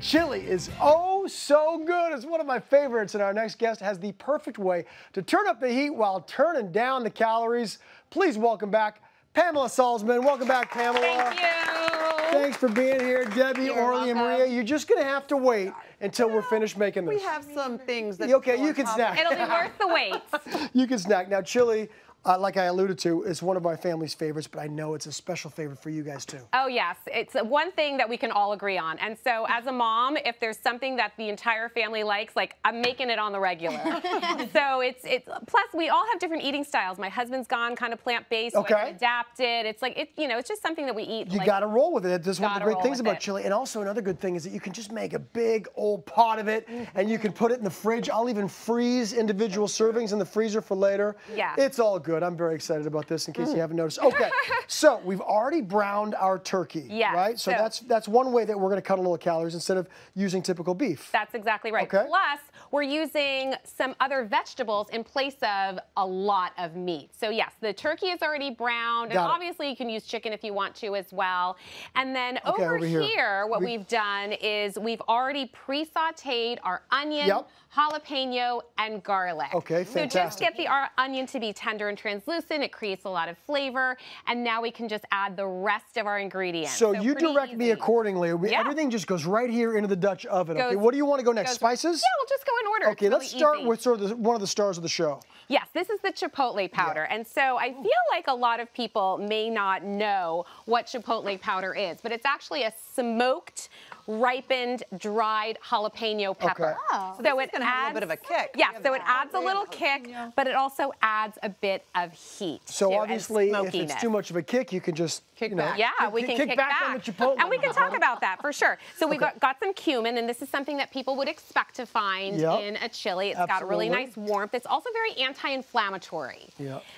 chili is oh so good. It's one of my favorites, and our next guest has the perfect way to turn up the heat while turning down the calories. Please welcome back Pamela Salzman. Welcome back, Pamela. Thank you. Thanks for being here, Debbie, You're Orly, and welcome. Maria. You're just going to have to wait until we're finished making this. We have some things that... Okay, you can snack. It'll be worth the wait. You can snack. Now, chili, like I alluded to, is one of my family's favorites, but I know it's a special favorite for you guys, too. Oh, yes. It's one thing that we can all agree on. And so as a mom, if there's something that the entire family likes, like, I'm making it on the regular. So it's plus, we all have different eating styles. My husband's gone kind of plant-based, so I can adapt it. It's like, you know, it's just something that we eat. You got to roll with it. That's one of the great things about chili. And also another good thing is that you can just make a big old pot of it, and you can put it in the fridge. I'll even freeze individual servings in the freezer for later. Yeah. It's all good. I'm very excited about this in case you haven't noticed. Okay, so we've already browned our turkey, right? So that's one way that we're going to cut a little calories instead of using typical beef. That's exactly right. Okay. Plus, we're using some other vegetables in place of a lot of meat. So yes, the turkey is already browned, and obviously you can use chicken if you want to as well. And then over here, what we've done is we've already pre-sauteed our onion, jalapeno, and garlic. Okay, fantastic. So just get the onion to be tender and translucent. It creates a lot of flavor. And now we can just add the rest of our ingredients. So you direct me accordingly. Everything just goes right here into the Dutch oven. Okay, what do you want to go next? Spices? Yeah, we'll just go in order. Okay, let's start with sort of one of the stars of the show. Yes, this is the Chipotle powder. And so I feel like a lot of people may not know what Chipotle powder is, but it's actually a smoked, ripened, dried jalapeno pepper. So it adds a bit of a kick. Yeah, so it adds a little kick, but it also adds a bit of heat. So obviously, if it's too much of a kick, you can just kick back. Yeah, we can kick back on the Chipotle. And we can talk about that for sure. So we've got some cumin, and this is something that people would expect to find in a chili. It's got a really nice warmth. It's also very anti-inflammatory.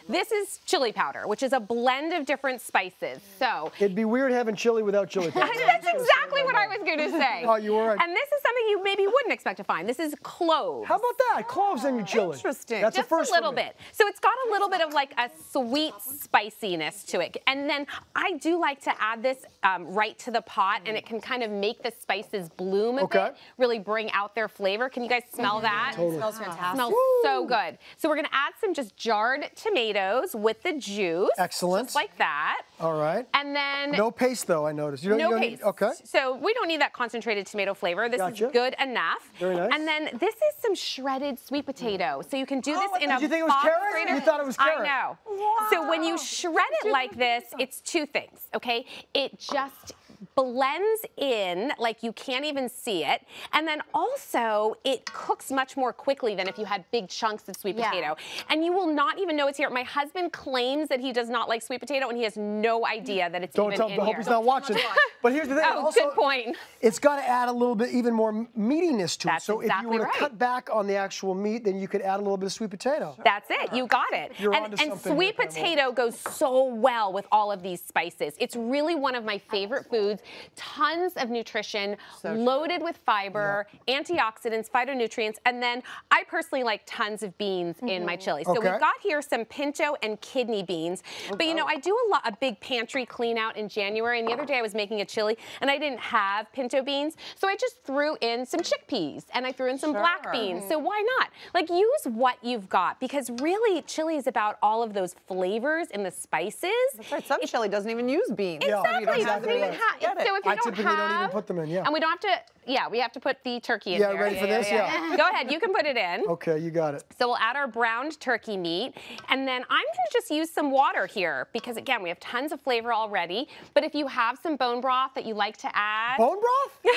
This is chili powder, which is a blend of different spices. So it'd be weird having chili without chili powder. That's exactly what I was going to say. Oh, you were right. And this is something you maybe wouldn't expect to find. This is cloves. How about that? Cloves in your chili. Interesting. That's just a first a little bit. So it's got a little bit of like a sweet spiciness to it. And then I do like to add this right to the pot, and it can kind of make the spices bloom a bit, really bring out their flavor. Can you guys smell that? Totally. It smells fantastic. Smells so good. So we're going to add some just jarred tomatoes with the juice. Excellent. Just like that. All right. And then... No paste, though, I noticed. You no paste. Okay. So we don't need that concentrated tomato flavor. This is good enough. Very nice. And then this is some shredded sweet potato. So you can do this in a... Did you think it was carrot? You thought it was carrot. I know. Wow. So when you shred it like this, it's two things, okay? It just blends in like you can't even see it, and then also it cooks much more quickly than if you had big chunks of sweet potato, and you will not even know it's here. My husband claims that he does not like sweet potato, and he has no idea that it's even in here. I hope he's not watching. But here's the thing. Oh, good point. It's got to add a little bit even more meatiness to it. So if you were to cut back on the actual meat, then you could add a little bit of sweet potato. That's it. You got it. And sweet potato goes so well with all of these spices. It's really one of my favorite foods. Tons of nutrition, loaded with fiber, antioxidants, phytonutrients, and then I personally like tons of beans in my chili. So we've got here some pinto and kidney beans. But you know, I do a big pantry clean out in January, and the other day I was making a chili and I didn't have pinto beans, so I just threw in some chickpeas and I threw in some black beans. So why not? Like, use what you've got, because really chili is about all of those flavors and the spices. That's right. Some chili doesn't even use beans. Exactly. It doesn't even have. So if you typically don't even put them in, and we don't have to, we have to put the turkey in there. Ready for this? Yeah. Go ahead, you can put it in. Okay, you got it. So we'll add our browned turkey meat, and then I'm going to just use some water here, because again, we have tons of flavor already, but if you have some bone broth that you like to add. Bone broth?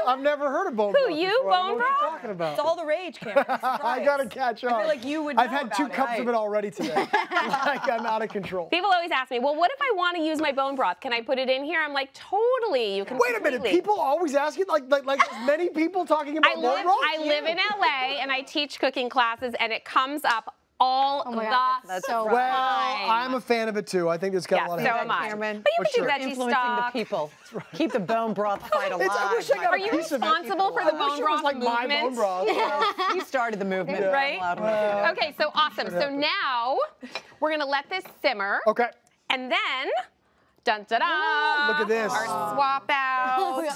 I've never heard of bone broth. Bone broth? What are you talking about? It's all the rage, Cameron. I got to catch up. I feel like you would know I've had 2 cups of it already today. Like, I'm out of control. People always ask me, well, what if I want to use my bone broth? Can I put it in here? I'm like, totally. You can. Wait a minute. People always ask you, like many people talking about bone broth? I live in LA and I teach cooking classes, and it comes up all the time. Well, I'm a fan of it too. I think it's got a lot of so am I. Cameron. But you can do veggie Influencing stock. the people. Keep the bone broth fight alive. Are you responsible for the bone broth like movement? my bone broth. You started the movement. Right? Okay, so awesome. So now we're going to let this simmer. Okay. And then Dun, da, da. Look at this. Our swap out.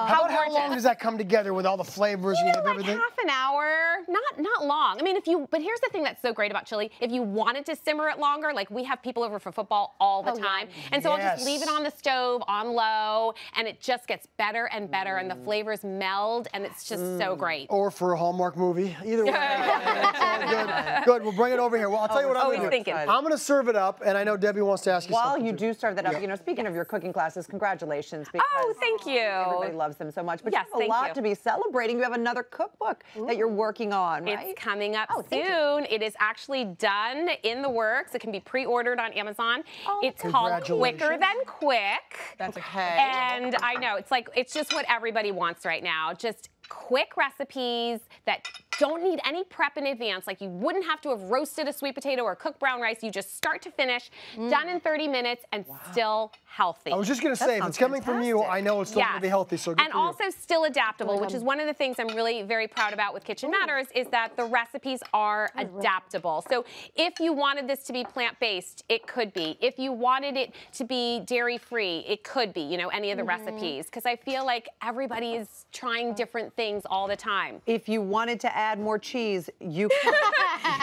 How long does that come together with all the flavors? You have like everything? half an hour, not long. I mean, but here's the thing that's so great about chili. If you wanted to simmer it longer, like we have people over for football all the time. And so I'll just leave it on the stove on low, and it just gets better and better, and the flavors meld, and it's just so great. Or for a Hallmark movie. Either way. It's all good. Good. We'll bring it over here. Well, I'll tell you what I'm going to do. I'm going to serve it up, and I know Debbie wants to ask you something. While you do serve that up, you know, speaking of your cooking classes, congratulations. Because thank you. Everybody loves them so much. But yes, you have a lot to be celebrating. You have another cookbook that you're working on, right? It's coming up soon. It is actually done, in the works. It can be pre-ordered on Amazon. It's called Quicker Than Quick. That's okay. And I know, it's just what everybody wants right now. Just quick recipes that don't need any prep in advance. Like you wouldn't have to have roasted a sweet potato or cooked brown rice. You just start to finish, done in 30 minutes, and still healthy. I was just going to say, if it's coming from you, I know it's still going to be healthy. So good and also still adaptable, which is one of the things I'm really very proud about with Kitchen Matters, is that the recipes are adaptable. So if you wanted this to be plant-based, it could be. If you wanted it to be dairy-free, it could be, you know, any of the recipes. Because I feel like everybody is trying different things all the time. If you wanted to add more cheese, you can.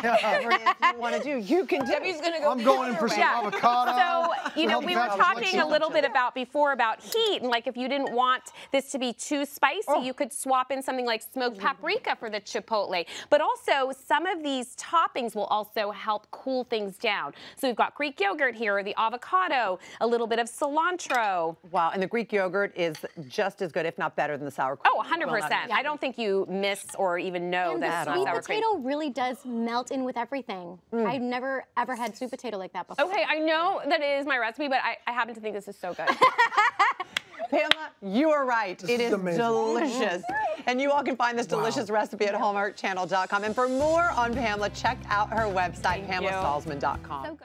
Whatever it is you want to do, you can do. Debbie's going to go. I'm going in for some avocado. So, you know, we were talking a little bit about heat, and like if you didn't want this to be too spicy, you could swap in something like smoked paprika for the Chipotle. But also, some of these toppings will also help cool things down. So we've got Greek yogurt here, the avocado, a little bit of cilantro. Wow, and the Greek yogurt is just as good, if not better, than the sour cream. Oh, 100%. I don't think you miss or even know that the sweet potato really does melt in with everything. I've never ever had sweet potato like that before. Okay, I know that it is my recipe, but I happen to think this is so good. Pamela, you are right. It is amazing. Delicious. And you all can find this delicious recipe at hallmarkchannel.com. And for more on Pamela, check out her website, PamelaSalzman.com.